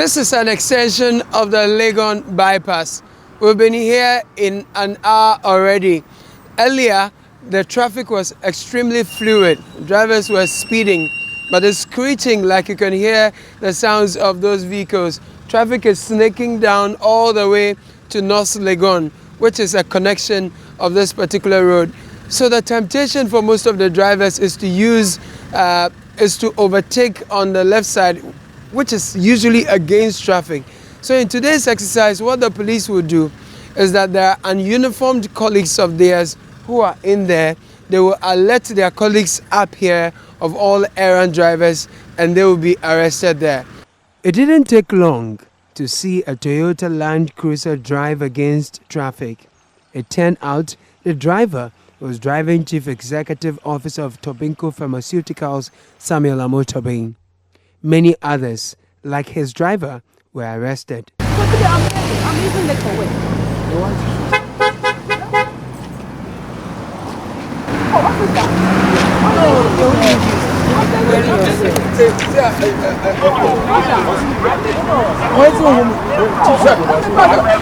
This is an extension of the Legon bypass. We've been here in an hour already. Earlier, the traffic was extremely fluid. Drivers were speeding, but the screeching, like you can hear the sounds of those vehicles. Traffic is snaking down all the way to North Legon, which is a connection of this particular road. So the temptation for most of the drivers is to overtake on the left side, which is usually against traffic. So in today's exercise, what the police will do is that there are ununiformed colleagues of theirs who are in there. They will alert their colleagues up here of all errand drivers, and they will be arrested there. It didn't take long to see a Toyota Land Cruiser drive against traffic. It turned out the driver was driving Chief Executive Officer of Tobinco Pharmaceuticals, Samuel Amotobin. Many others, like his driver, were arrested. I'm even late for work. Oh, what is that?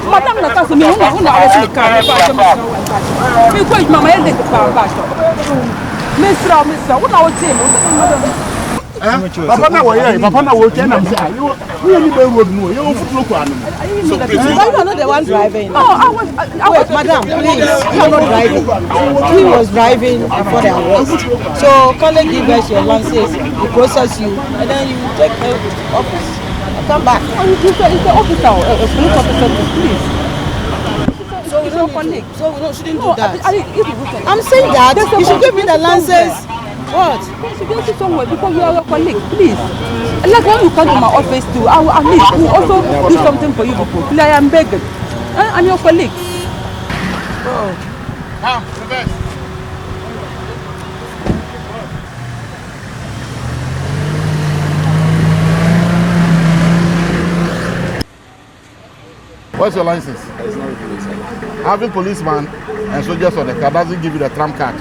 Madame n'a pas semé, on a reçu le carré. Mais quoi, maman, elle n'est pas en bas. Mais ça, on a reçu. Papa na wo here, Papa na wo can am say you really be road no. You foot look am. You are not the one driving. Oh, I was madam, please. You are not driving. He was driving before the arrest. So collect give us your license, we process you, and then you take the office. Come back. It's the officer, a police officer, please. So we shouldn't do that. I'm saying that you should give me the license. What? You should go to somewhere because you are a colleague, please. Like when you come to my office too, I will also do something for you people. Please, I am begging. I'm your colleague. Oh. Come, reverse. What's your license? It's not a police. Having policeman and soldiers on the car doesn't give you the tram card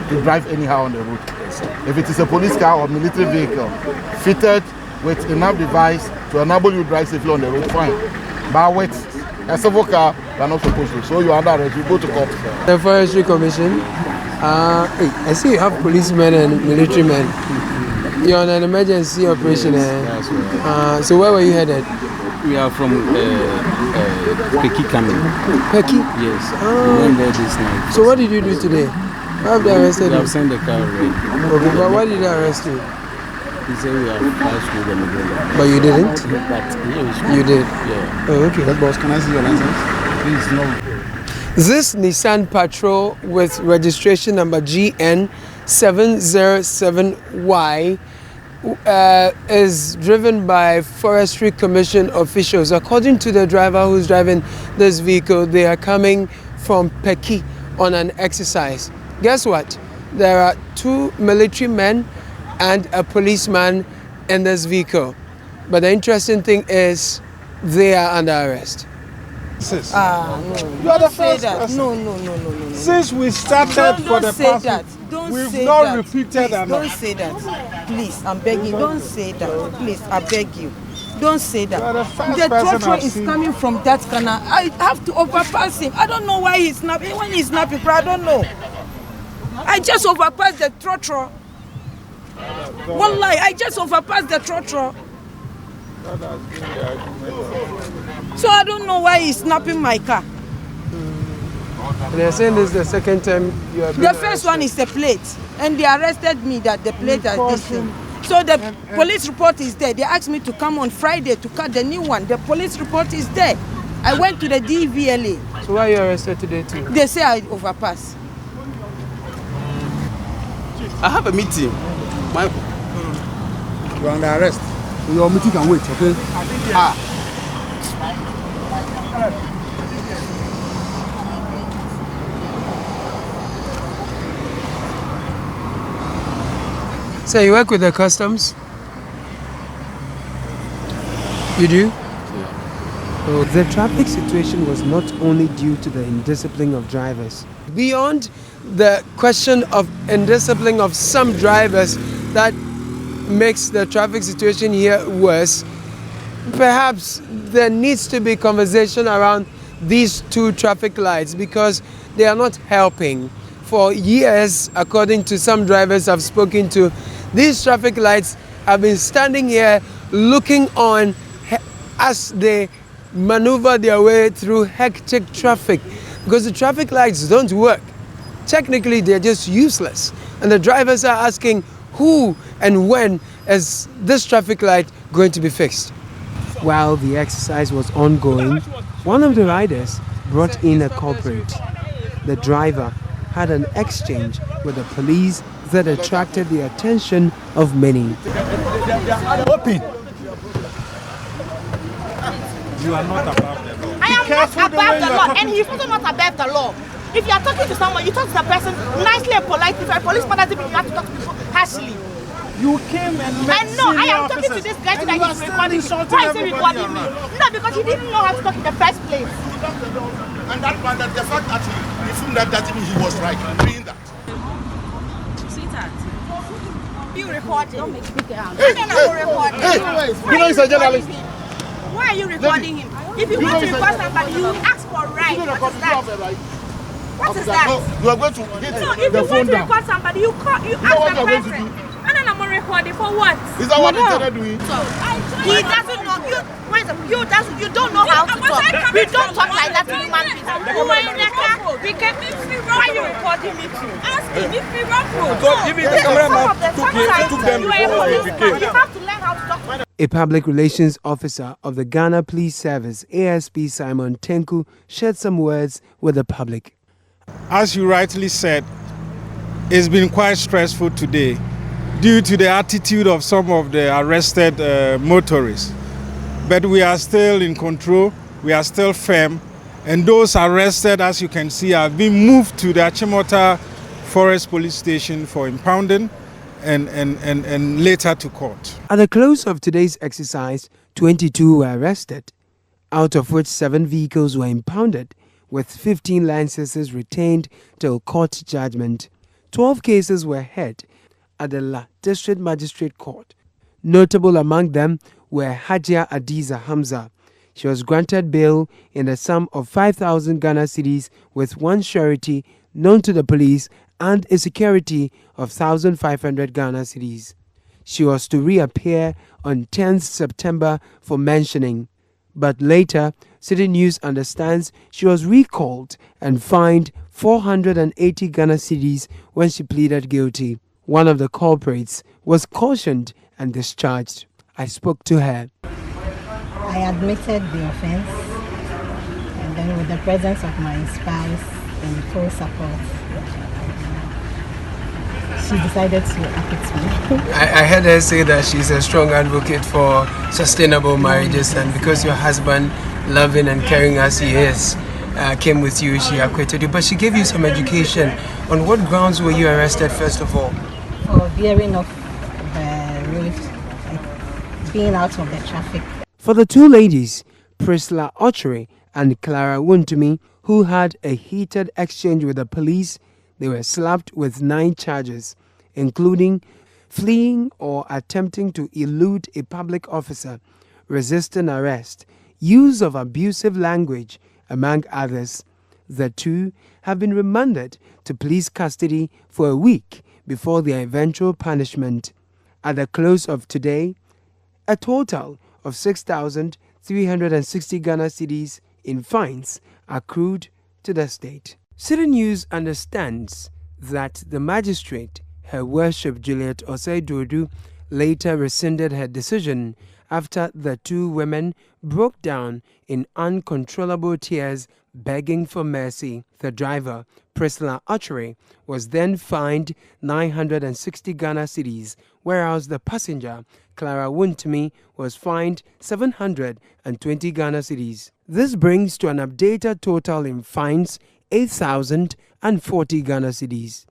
to drive anyhow on the road. If it is a police car or military vehicle fitted with enough device to enable you to drive safely on the road, fine. But with a civil car, you are not supposed to. So you are under arrest, you go to court. The Forestry Commission, I see you have policemen and military men. You're on an emergency operation. Yes, so where were you headed? we are from Peki coming. Peki? Yes. We went there this night. So what did you do today? How have they arrested you? They have sent the car already. Okay, but why did they arrest you? He said we have passed through the middle. But you didn't? But yeah, you did? Yeah. Oh, okay. That boss, can I see your license? Please, no. This Nissan Patrol with registration number GN707Y is driven by Forestry Commission officials. According to the driver who's driving this vehicle, they are coming from Peki on an exercise. Guess what? There are 2 military men and a policeman in this vehicle. But the interesting thing is they are under arrest. No. You are the first that. person. No. Since we started for the past week, we've not repeated enough. Don't say that. Please, I'm begging. Don't say that. Please, I beg you. Don't say that. The trotro is coming from that corner. I have to overpass him. I don't know why he's snapping. When he's snapping, I don't know. I just overpassed the trotro. One lie, I just overpassed the trotro. So I don't know why he's snapping my car. They're saying this is the second time you are being The first one is the plate, and they arrested me that the plate is this thing. So the police report is there. They asked me to come on Friday to cut the new one. The police report is there. I went to the DVLA. So why are you arrested today too? They say I overpass. I have a meeting. Michael. You are under arrest. Your meeting can wait, okay? So you work with the customs? You do? Yeah. Oh, the traffic situation was not only due to the indiscipline of drivers. Beyond the question of indiscipline of some drivers that makes the traffic situation here worse, Perhaps there needs to be conversation around these two traffic lights because they are not helping. For years, according to some drivers I've spoken to, these traffic lights have been standing here looking on as they maneuver their way through hectic traffic because the traffic lights don't work. Technically, they're just useless. And the drivers are asking who and when is this traffic light going to be fixed. While the exercise was ongoing, one of the riders brought in a culprit. The driver had an exchange with the police that attracted the attention of many. Open. You are not above the law. I am not above the law, and he's also not above the law. If you are talking to someone, you talk to the person nicely and politely. If you're a policeman, doesn't mean you have to talk to people harshly. You came and met I am talking to this guy that he's recording me. Why is he recording me? No, because he didn't know how to talk in the first place. And that man, that the fact that he filmed that doesn't mean he was right in doing that. Sweetheart, you recording? Don't make me down. Hey, I don't record him. You know he's a journalist. Why are you recording him? If you want to record somebody, you ask for right. What is that? What is that? No, you are going to hit So if you want to record somebody, you ask the person. And then I'm recording for what? Is that what he's doing? So, he doesn't know. You don't know how to talk. We don't talk like that to human beings. Who are in the car? Why are you recording me too? Ask him if we rock road. So even the cameraman took them before he became. You have to learn how to talk. A public relations officer of the Ghana Police Service, ASP Simon Tenku, shared some words with the public. As you rightly said, it's been quite stressful today due to the attitude of some of the arrested motorists. But we are still in control, we are still firm, and those arrested, as you can see, have been moved to the Achimota Forest Police Station for impounding and later to court. At the close of today's exercise, 22 were arrested, out of which 7 vehicles were impounded, with 15 licenses retained till court judgment. 12 cases were heard at the La District Magistrate Court. Notable among them were Hajia Adiza Hamza. She was granted bail in the sum of 5,000 Ghana cedis with one surety known to the police and a security of 1,500 Ghana cedis. She was to reappear on 10th September for mentioning, but later Citi News understands she was recalled and fined 480 Ghana cedis when she pleaded guilty. One of the culprits was cautioned and discharged. I spoke to her. I admitted the offense, and then with the presence of my spouse and full support, she decided to acquit me. I heard her say that she's a strong advocate for sustainable marriages, and because your husband, loving and caring as he is, came with you, she acquitted you. But she gave you some education. On what grounds were you arrested, first of all? For veering off the road, like being out of the traffic. For the two ladies, Priscilla Ochre and Clara Wuntumi, who had a heated exchange with the police, they were slapped with 9 charges, including fleeing or attempting to elude a public officer, resisting arrest, use of abusive language, among others. The two have been remanded to police custody for a week before their eventual punishment. At the close of today, a total of 6,360 Ghana cedis in fines accrued to the state. Citi News understands that the magistrate, Her Worship Juliet Osei-Dodu, later rescinded her decision after the two women broke down in uncontrollable tears begging for mercy. The driver, Priscilla Ochre, was then fined 960 Ghana cedis, whereas the passenger, Clara Wuntumi, was fined 720 Ghana cedis. This brings to an updated total in fines 8,040 Ghana cedis.